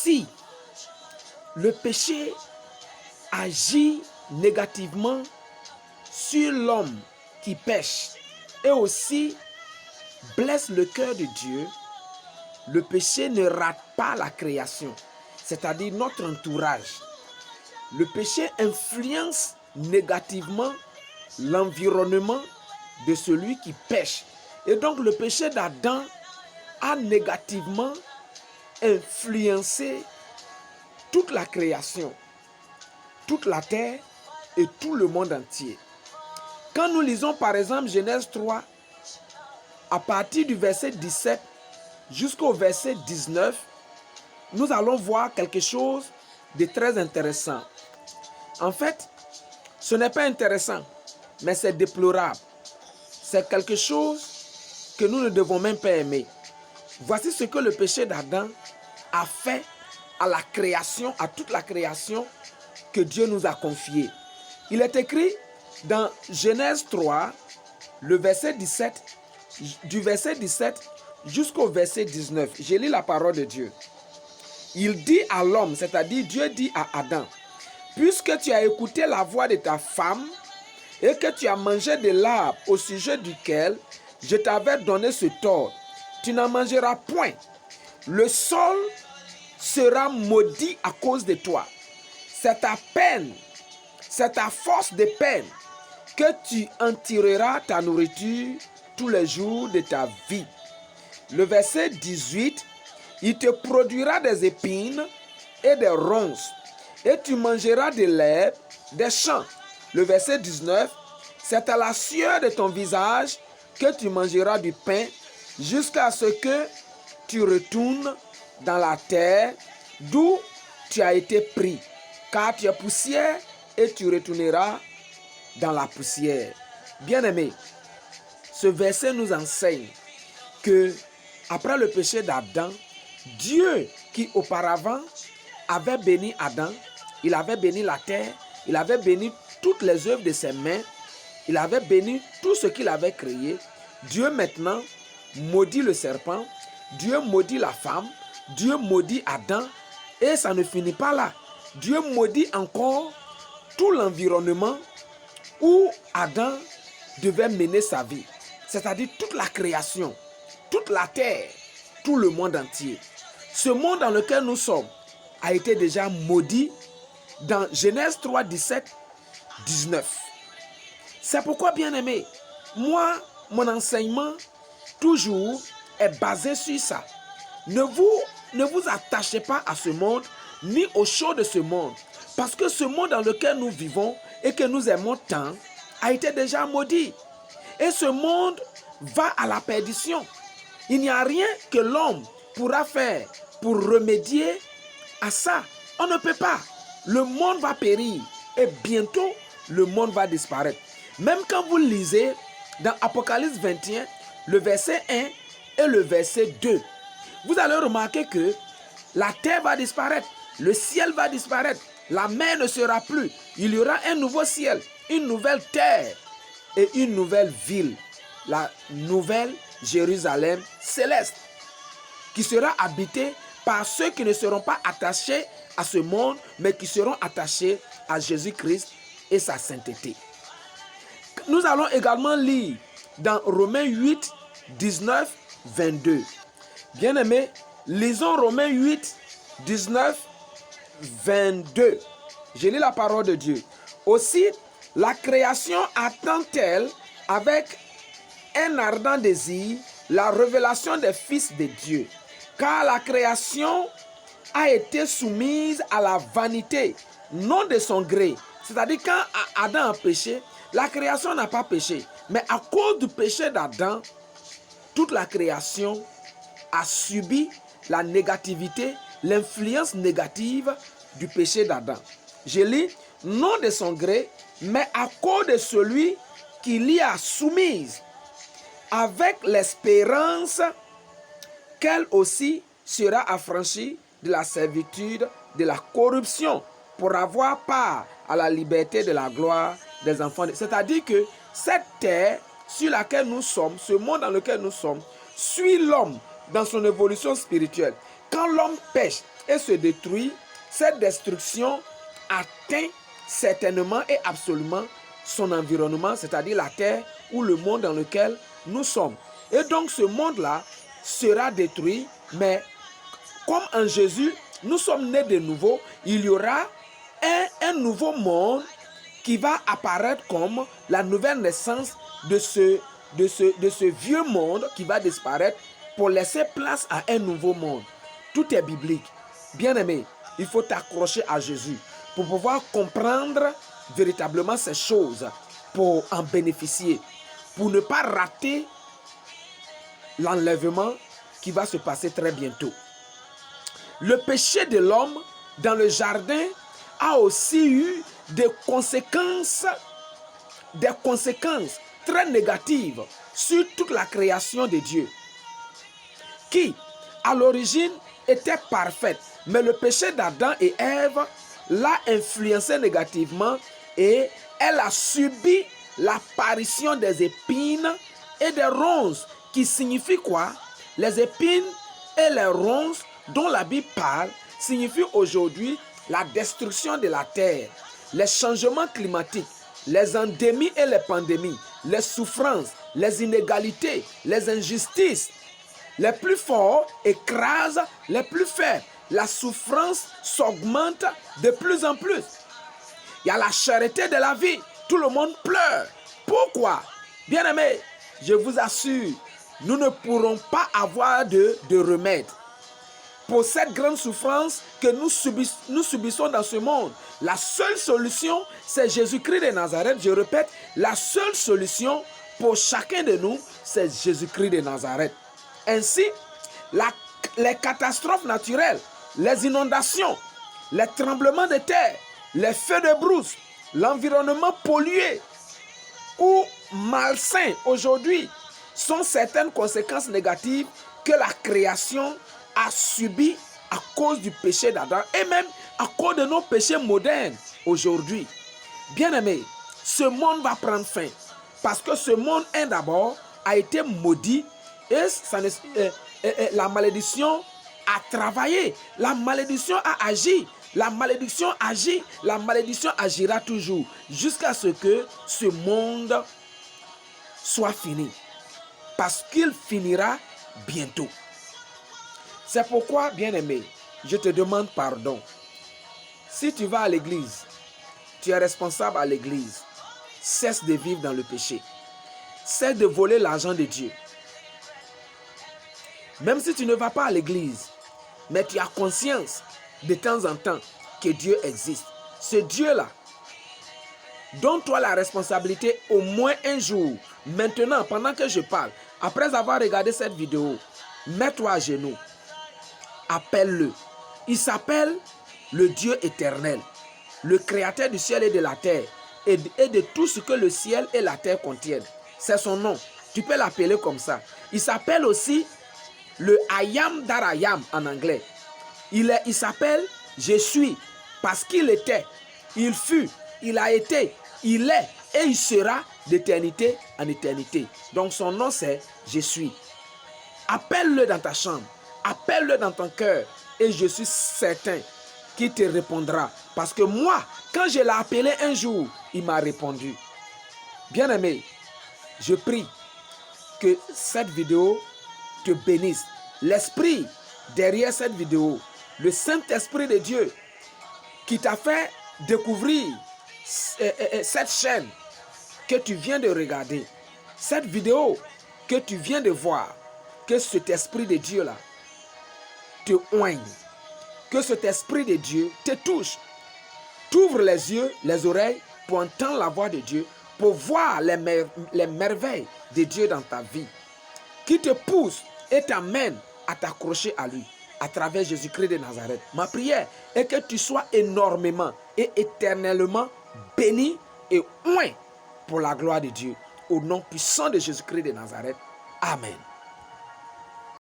si le péché agit négativement sur l'homme qui pêche et aussi blesse le cœur de Dieu, le péché ne rate pas la création, c'est-à-dire notre entourage. Le péché influence négativement l'environnement de celui qui pêche. Et donc le péché d'Adam a négativement influencé toute la création, toute la terre et tout le monde entier. Quand nous lisons par exemple Genèse 3, à partir du verset 17 jusqu'au verset 19, nous allons voir quelque chose de très intéressant. En fait, ce n'est pas intéressant, mais c'est déplorable. C'est quelque chose que nous ne devons même pas aimer. Voici ce que le péché d'Adam a fait à la création, à toute la création que Dieu nous a confiée. Il est écrit dans Genèse 3, le verset 17, du verset 17 jusqu'au verset 19. Je lis la parole de Dieu. Il dit à l'homme, c'est-à-dire Dieu dit à Adam, puisque tu as écouté la voix de ta femme et que tu as mangé de l'arbre au sujet duquel je t'avais donné ce tort, tu n'en mangeras point. Le sol sera maudit à cause de toi. C'est ta peine, c'est ta force de peine que tu en tireras ta nourriture tous les jours de ta vie. Le verset 18, il te produira des épines et des ronces, et tu mangeras de l'herbe des champs. Le verset 19, c'est à la sueur de ton visage que tu mangeras du pain jusqu'à ce que tu retournes dans la terre d'où tu as été pris, car tu es poussière et tu retourneras dans la poussière. Bien-aimés, ce verset nous enseigne que après le péché d'Adam, Dieu qui auparavant avait béni Adam, il avait béni la terre, il avait béni toutes les œuvres de ses mains, il avait béni tout ce qu'il avait créé. Dieu maintenant maudit le serpent, Dieu maudit la femme, Dieu maudit Adam, et ça ne finit pas là. Dieu maudit encore tout l'environnement où Adam devait mener sa vie, c'est-à-dire toute la création, toute la terre, tout le monde entier. Ce monde dans lequel nous sommes a été déjà maudit dans Genèse 3, 17, 19. C'est pourquoi, bien-aimé, moi, mon enseignement, toujours, est basé sur ça. Ne vous attachez pas à ce monde, ni aux choses de ce monde. Parce que ce monde dans lequel nous vivons et que nous aimons tant, a été déjà maudit. Et ce monde va à la perdition. Il n'y a rien que l'homme pourra faire pour remédier à ça. On ne peut pas. Le monde va périr et bientôt le monde va disparaître. Même quand vous lisez dans Apocalypse 21, le verset 1 et le verset 2, vous allez remarquer que la terre va disparaître, le ciel va disparaître, la mer ne sera plus. Il y aura un nouveau ciel, une nouvelle terre et une nouvelle ville, la nouvelle Jérusalem céleste, qui sera habitée par ceux qui ne seront pas attachés à ce monde, mais qui seront attachés à Jésus-Christ et sa sainteté. Nous allons également lire dans Romains 8, 19, 22. Bien-aimés, lisons Romains 8, 19, 22. Je lis la parole de Dieu. Aussi, la création attend-elle avec un ardent désir la révélation des fils de Dieu, car la création a été soumise à la vanité, non de son gré. C'est-à-dire quand Adam a péché, la création n'a pas péché. Mais à cause du péché d'Adam, toute la création a subi la négativité, l'influence négative du péché d'Adam. Je lis, non de son gré, mais à cause de celui qui l'y a soumise, avec l'espérance qu'elle aussi sera affranchie de la servitude, de la corruption, pour avoir part à la liberté de la gloire des enfants. C'est-à-dire que cette terre sur laquelle nous sommes, ce monde dans lequel nous sommes, suit l'homme dans son évolution spirituelle. Quand l'homme pêche et se détruit, cette destruction atteint certainement et absolument son environnement, c'est-à-dire la terre ou le monde dans lequel nous sommes. Et donc ce monde-là sera détruit, mais comme en Jésus, nous sommes nés de nouveau, il y aura un nouveau monde qui va apparaître comme la nouvelle naissance de ce vieux monde qui va disparaître pour laisser place à un nouveau monde. Tout est biblique. Bien-aimé, il faut t'accrocher à Jésus pour pouvoir comprendre véritablement ces choses, pour en bénéficier, pour ne pas rater l'enlèvement qui va se passer très bientôt. Le péché de l'homme dans le jardin a aussi eu des conséquences très négatives sur toute la création de Dieu, qui à l'origine était parfaite, mais le péché d'Adam et Ève l'a influencé négativement et elle a subi l'apparition des épines et des ronces, qui signifie quoi? Les épines et les ronces dont la Bible parle signifient aujourd'hui la destruction de la terre, les changements climatiques, les endémies et les pandémies, les souffrances, les inégalités, les injustices. Les plus forts écrasent les plus faibles. La souffrance s'augmente de plus en plus. Il y a la cherté de la vie. Tout le monde pleure. Pourquoi? Bien-aimés, je vous assure, nous ne pourrons pas avoir de remède pour cette grande souffrance que nous subissons dans ce monde. La seule solution, c'est Jésus-Christ de Nazareth. Je répète, la seule solution pour chacun de nous, c'est Jésus-Christ de Nazareth. Ainsi, les catastrophes naturelles, les inondations, les tremblements de terre, les feux de brousse, l'environnement pollué ou malsain aujourd'hui sont certaines conséquences négatives que la création a subies à cause du péché d'Adam et même à cause de nos péchés modernes aujourd'hui. Bien-aimés, ce monde va prendre fin parce que ce monde, d'abord, a été maudit et la malédiction a travaillé, la malédiction a agi, la malédiction agit, la malédiction agira toujours jusqu'à ce que ce monde soit fini, parce qu'il finira bientôt. C'est pourquoi, bien-aimé, je te demande pardon. Si tu vas à l'église, tu es responsable à l'église, cesse de vivre dans le péché, cesse de voler l'argent de Dieu. Même si tu ne vas pas à l'église, mais tu as conscience de temps en temps que Dieu existe. Ce Dieu-là, donne-toi la responsabilité au moins un jour. Maintenant, pendant que je parle, après avoir regardé cette vidéo, mets-toi à genoux. Appelle-le. Il s'appelle le Dieu éternel, le créateur du ciel et de la terre, et de tout ce que le ciel et la terre contiennent. C'est son nom. Tu peux l'appeler comme ça. Il s'appelle aussi le I am that I am en anglais. Il s'appelle je suis, parce qu'il était, il fut, il a été, il est et il sera d'éternité en éternité. Donc son nom c'est je suis. Appelle-le dans ta chambre, appelle-le dans ton cœur et je suis certain qu'il te répondra. Parce que moi, quand je l'ai appelé un jour, il m'a répondu. Bien-aimé, je prie que cette vidéo te bénisse. L'esprit derrière cette vidéo, le Saint-Esprit de Dieu qui t'a fait découvrir cette chaîne que tu viens de regarder, cette vidéo que tu viens de voir, que cet Esprit de Dieu-là te oigne, que cet Esprit de Dieu te touche. T'ouvre les yeux, les oreilles pour entendre la voix de Dieu, pour voir les merveilles de Dieu dans ta vie, qui te pousse et t'amène à t'accrocher à lui, à travers Jésus-Christ de Nazareth. Ma prière est que tu sois énormément et éternellement béni et oint pour la gloire de Dieu. Au nom puissant de Jésus-Christ de Nazareth. Amen.